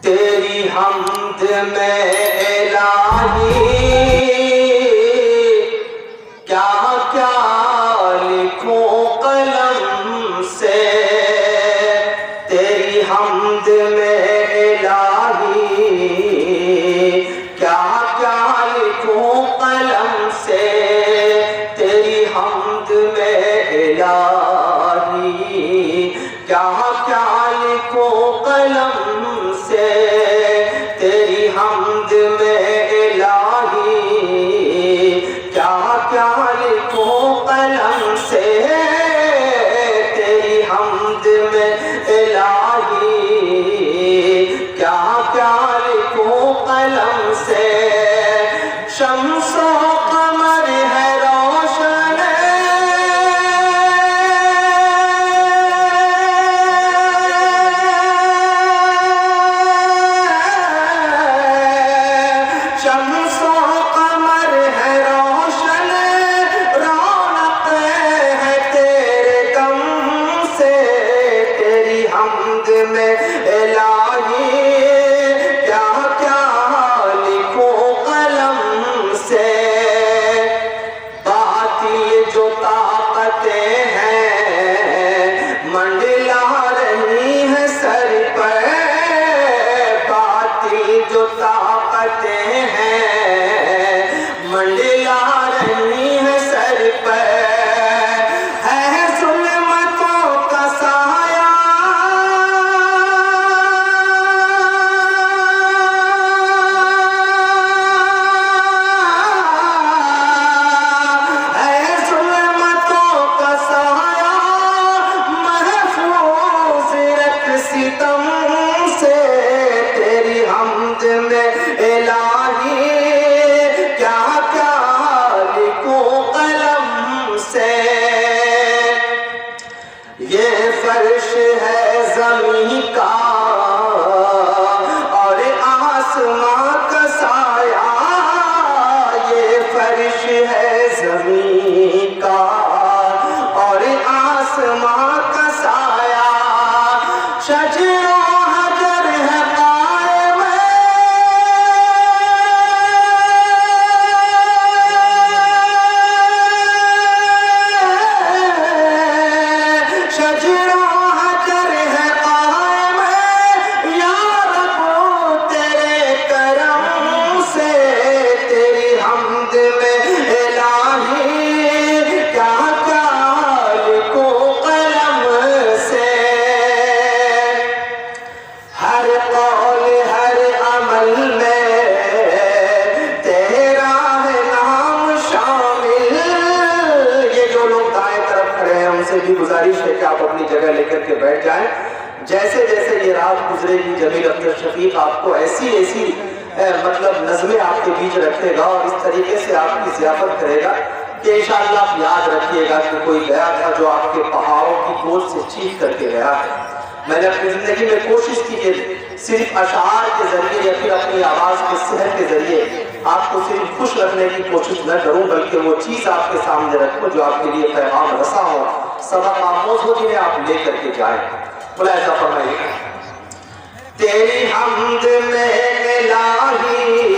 تیری حمد میں الہی کیا کیا لکھوں قلم سے، تیری حمد میں الہی کیا کیا لکھوں قلم سے، تیری حمد میں الہی کیا کیا لکھوں قلم سے، تیری حمد میں الہی کیا کیا لکھوں قلم سے، تیری حمد میں الہی کیا کیا لکھوں قلم سے، شمس و قمر ہے روشن، شمس و قمر ہے روشن، رونق ہے تیرے دم سے، تیری حمد میں الہی کیا کیا لکھوں قلم سے، باطل جو طاقتیں ہیں منڈلا رہی ہیں سر پر، باطل جو طاقتیں ہیں منڈلا رہی ہیں سر پر، ہے ظلمتوں کا سایہ ہے ظلمتوں کا سایہ محفوظ رکھ ستم سے، تیری حمد میں الہی کیا کیا لکھوں قلم سے، یہ فرش ہے زمین کا اور آسمان کا سایہ، یہ فرش ہے زمین کا اور آسمان کا سایہ، شجر و حجر ہے قائم، شجر و حجر ہے قائم، یا رب تیرے کرم سے، تیری حمد میں الہی کیا کیا لکھوں قلم سے، ہر قول ہر عمل میں تیرا ہے نام شامل، یہ جو لوگ دائیں طرف کھڑے ہیں ان سے بھی گزارش ہے کہ آپ اپنی جگہ لے کر کے بیٹھ جائیں، جیسے جیسے یہ رات گزرے گی جمیل اختر شفیق آپ کو ایسی ایسی مطلب نظمیں آپ کے بیچ رکھے گا اور اس طریقے سے آپ کی ضیافت کرے گا کہ انشاءاللہ آپ یاد رکھیے گا کہ کوئی گیا تھا جو آپ کے پہاڑوں کی گود سے چیخ کر کے گیا ہے۔ میں نے اپنی زندگی میں کوشش کی کہ صرف اشعار کے ذریعے یا پھر اپنی آواز کے صحت کے ذریعے آپ کو صرف خوش رکھنے کی کوشش نہ کروں، بلکہ وہ چیز آپ کے سامنے رکھوں جو آپ کے لیے پیغام رساں ہو، سبق آموز ہو، جنہیں آپ لے کر کے جائیں۔ ملاحظہ فرمائیے، تیری حمد میں الہی